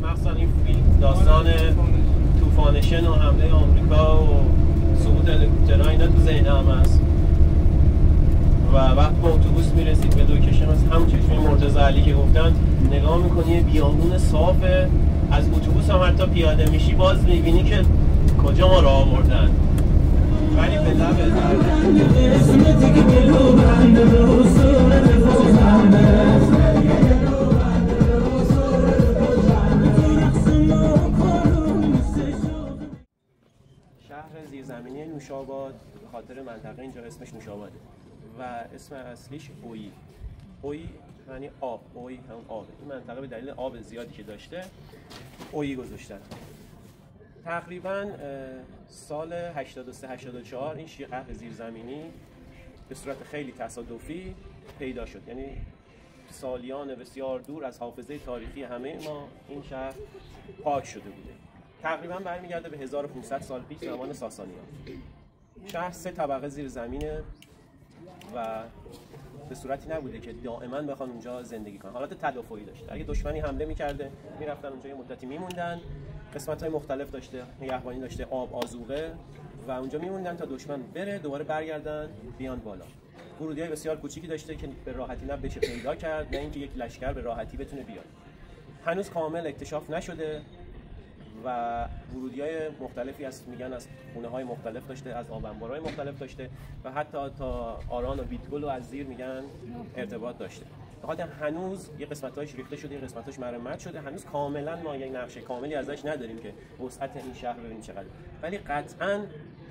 مخصوصا این فیلم داستان طوفانشن و حمله آمریکا و سقوط هلیکوپترها اینا تو ذهن هم هست و وقتی با اتوبوس میرسید به لوکیشن از همون چشمه مرتضی علی که گفتن نگاه میکنی یه بیابون صافه، از اتوبوس هم حتی پیاده میشی باز میبینی که کجا ما راه آوردن ولی به لبه شهر زیرزمینی نوشاباد به خاطر منطقه اینجا اسمش نوشاباده و اسم اصلیش اویی. اویی یعنی آب، اویی همون آبه. این منطقه به دلیل آب زیادی که داشته اویی گذاشتن. تقریبا سال 83-84 این شهر زیرزمینی به صورت خیلی تصادفی پیدا شد، یعنی سالیان بسیار دور از حافظه تاریخی همه ما این شهر پاک شده بوده. تقریبا برمیگرده به 1500 سال پیش زمان ساسانیان. شهر 3 طبقه زیر زمینه و به صورتی نبوده که دائما بخوان اونجا زندگی کنن. حالت تدافعی داشته. اگه دشمنی حمله می‌کرده میرفتن اونجا یه مدتی میموندن. قسمت‌های مختلف داشته، نگهبانی داشته، آب، آذوقه و اونجا میموندن تا دشمن بره دوباره برگردن بیان بالا. ورودی‌های بسیار کوچیکی داشته که به راحتی نه بشه پیدا کرد نه اینکه یک لشکر به راحتی بتونه بیاد. هنوز کامل اکتشاف نشده و ورودی‌های مختلفی از میگن از خونه‌های مختلف داشته، از آب انبارهای مختلف داشته و حتی تا آران و بیتگل و از زیر میگن ارتباط داشته. بخاطر هنوز یه قسمت‌هاش ریخته شده، یه قسمت‌هاش مرمت شده، هنوز کاملا ما یک نقشه کاملی ازش نداریم که وسعت این شهر ببینیم چقدر. ولی قطعاً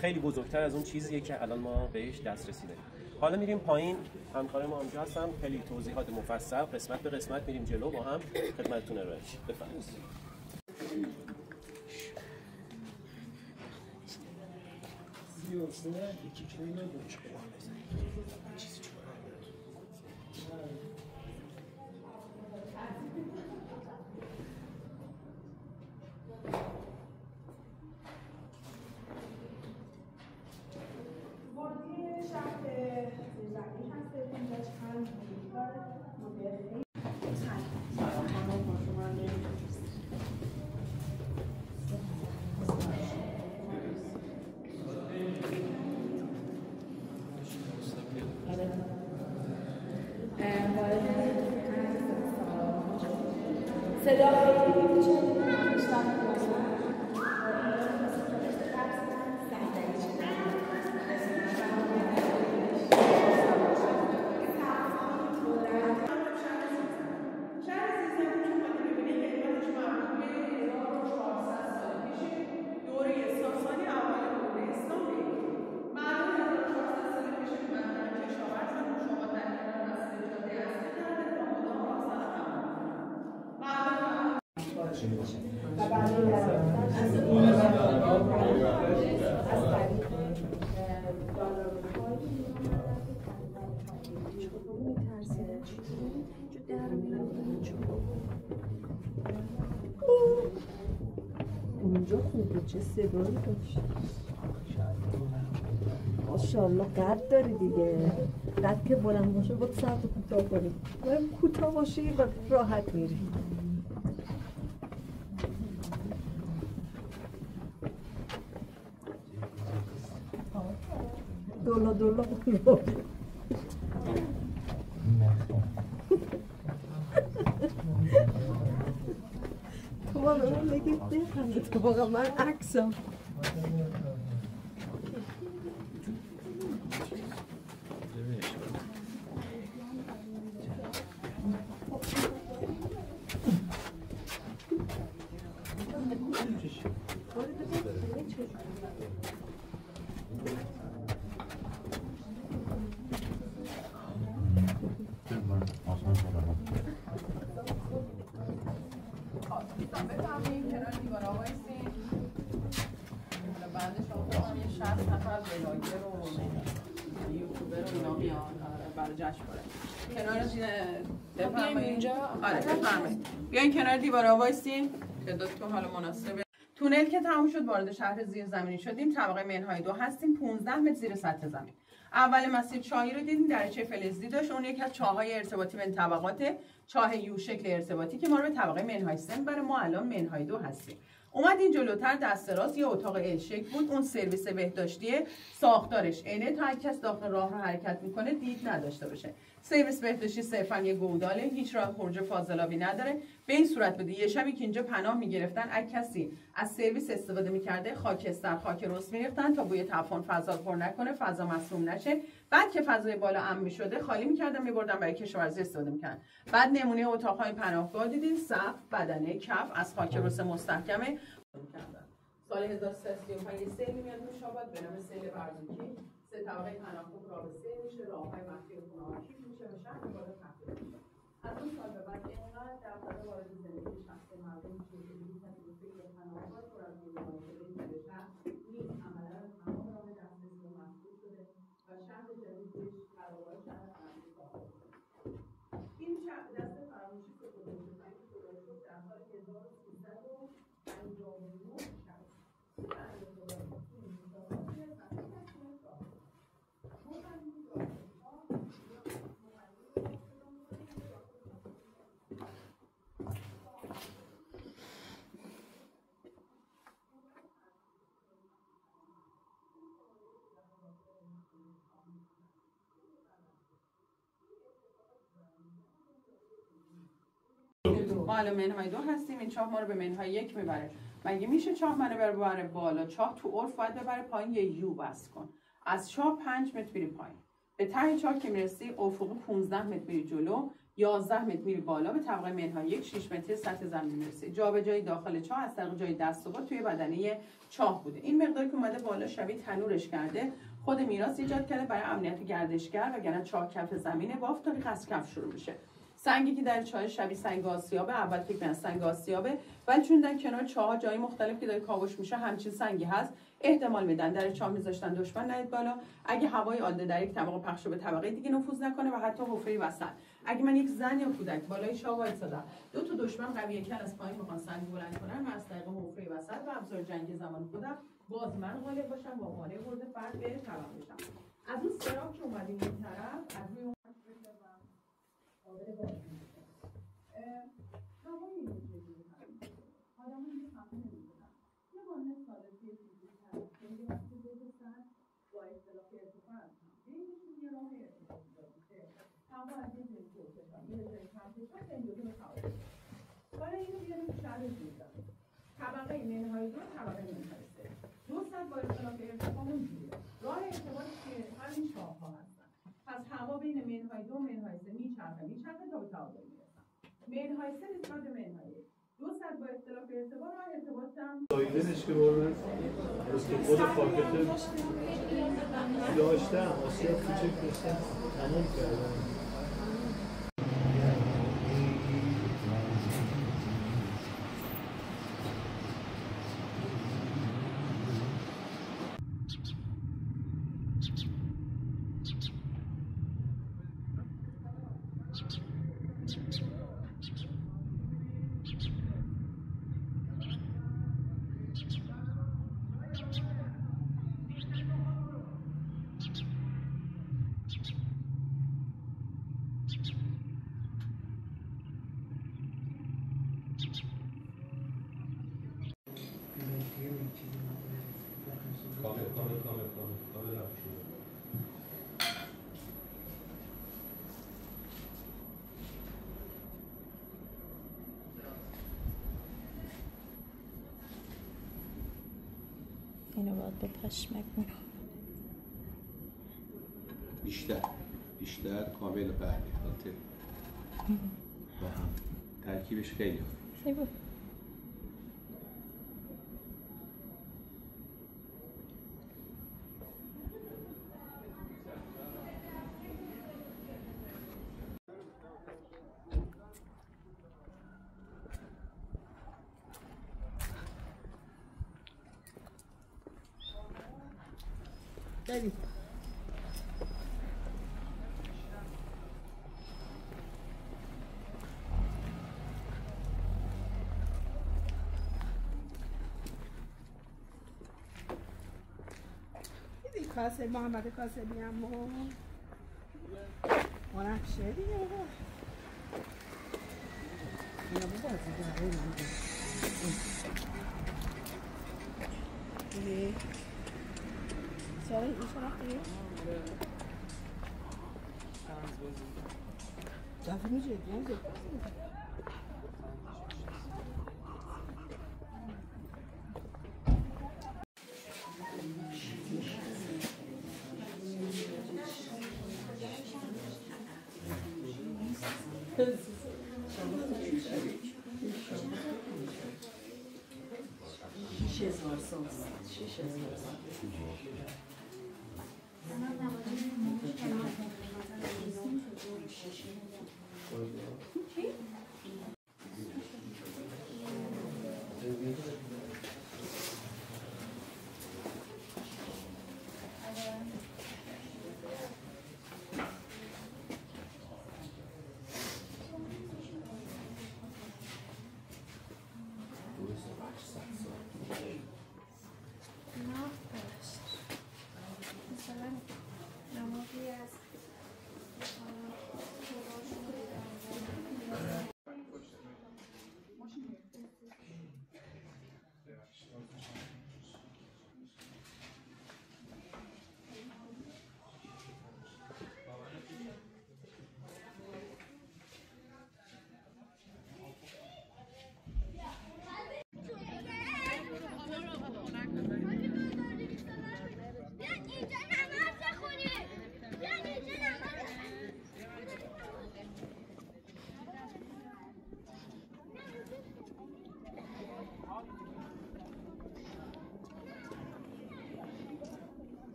خیلی بزرگتر از اون چیزیه که الان ما بهش دسترسی داریم. حالا میریم پایین، همکار ما اونجا هستن، خیلی توضیحات مفصل قسمت به قسمت میریم جلو با هم خدمتتون ارائه میشه. بفرمایید. اونجا خوبه، چه صدایی داشت. ماشاءالله قد داری دیگه. قد که بلند باشه باید سرد کوتاه کنی، باید کوتاه باشی و راحت میری. دولا دولا تو با به من بگید بخنده، تو واقعا من عکسم بعدش آخر یه 60 نفر بلاگر و یوتیوبر و اینا میان برای جشن کنه. کنار بفرمایید اینجا. آره بفرمایید. بیاین کنار دیوارا وایسین که دکتر حالا مناسبه. تونل که تموم شد وارد شهر زیرزمینی شدیم. طبقه منهای 2 هستیم 15 متر زیر سطح زمین. اول مسیر چاهی رو دیدیم، دریچه فلزی داشت. اون یکی از چاه‌های ارتباطی بین طبقات، چاه یو شکل ارتباطی که ما رو به طبقه منهای 3 میبره. ما الان منهای 2 هستیم. اومدین جلوتر دست راست یه اتاق ال شکل بود. اون سرویس بهداشتی ساختارش اینه تا کس داخل راه رو حرکت میکنه دید نداشته باشه. سرویس بهداشتی صرفا یه گوداله، هیچ راه خروج فاضلابی نداره. به این صورت بوده یه شبی که اینجا پناه میگرفتن اگه کسی از سرویس استفاده میکرده خاکستر خاک رس میریختن تا بوی تعفن فضا پر نکنه، فضا مسموم نشه. بعد که فضای بالا امن میشده خالی میکردن میبردن برای کشاورزی استفاده میکردن. بعد نمونه اتاقهای پناهگاه دیدین، سقف بدنه کف از خاک رس مستحکمه. سال 1335 سیل میاد مشابهت به نام سیل برزوکی. 3 طبقه پناهگاه رابطه میشه، راههای مخفی خونه‌ها کیف میشه و شهر بالا تخلیه میشه. از اون سال به بعد اینقدر دغدغه وارد زندگی شخصی مردم میشه که دیگه کسی به فکر پناهگاه پر از بیماری شده این شهر نیست. عملا تمام راه دسترسی محدود شده و شهر جدیدش قرار شهر امریکا. این شهر دست فراموشی که گذاشته شد در سال 1359 ما الان منهای 2 هستیم. این چاه ما رو به منهای 1 میبره. مگه میشه چاه منو ببره بالا؟ چاه تو عرف باید ببره پایین، یه یو بس کن. از چاه 5 متر میری پایین. به ته چاه که میرسی افقی 15 متر میری جلو، 11 متر میری بالا به طبقه منهای 1 6 متر سطح زمین میرسی. جابجایی داخل چاه از طریق جای دست و پا توی بدنه چاه بوده. این مقدار که اومده بالا شبیه تنورش کرده. خود میراث ایجاد کرده برای امنیت گردشگر، وگرنه چاه کف زمینه بافت تاریخ از کف شروع میشه. سنگی که در چاه شبیه سنگ آسیابه، اول فکر می‌کردن سنگ آسیابه، ولی چون در کنار چاه‌ها جای مختلف که داره کاوش میشه همچین سنگی هست، احتمال میدن در چاه میذاشتن دشمن نیاد بالا، اگه هوای آلوده در یک طبقه پخش به طبقه دیگه نفوذ نکنه و حتی حفره وسط. اگه من یک زن یا کودک بالای چاه وایسادم، 2 تا دشمن قوی کل از پایین میخوان سنگ بلند کنن، من از طریق حفره وسط و ابزار جنگی زمان خودم باز من غالب باشم با مانع برد فرد به طرف بشم. از اون سراغ که اومدیم این طرف از روی اون هوایی اینجوری آدم ها یه خفه نمی‌کنن. یه قانون ساده توی فیزیک هست که میگه وقتی دو جسم با اختلاف ارتفاع هستن بینشون یه راه ارتفاع ایجاد میشه. هوا از یه جنس ارتفاع یه جای کمپشن به این دو به تعادل. حالا اینو بیاریم تو شهر زیرزمین. طبقه منهای 2 طبقه منهای 3. 2 سطح با اختلاف ارتفاع اونجوریه. راه ارتفاع که همین چاه‌ها هستن. پس هوا بین منهای 2 و منهای 3 میچرخه تا به تعادل میرسن. منهای 3 نسبت به منهای 1. 2 سطح با اختلاف ارتفاع راه ارتباط هم دایدنش که بارد از که خود فاکت داشتم آسیاب کوچک داشتم تمام کردم. اینو باید به پشمک میخواد بیشتر کامل بله البته با هم ترکیبش خیلی خوب. بریم. دیدی کاسه محمد کاسبی هم اونم شه دیگه بابا اینا بابا دیدی سیاره این شناختی؟ دفعه میشه دیگه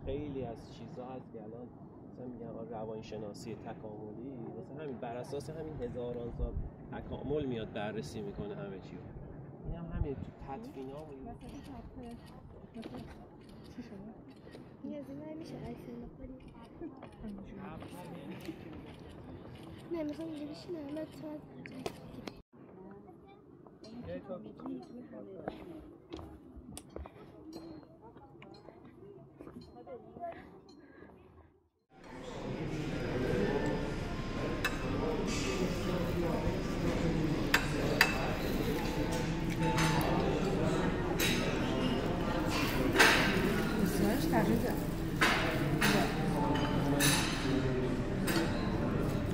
خیلی از چیزها هست که الان مثلا میگن روانشناسی تکاملی مثلا همین بر اساس همین هزاران سال تکامل میاد بررسی میکنه همه چی رو. این هم همین تو تدفین‌ها و این یه زمین میشه عکس بخوریم نه میخوام اینجا بشینم نه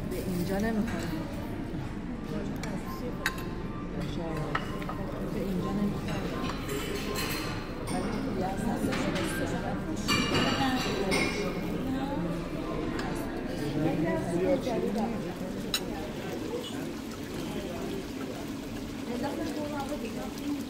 به اینجا نمیخوره به اینجا نمیخوره Gracias.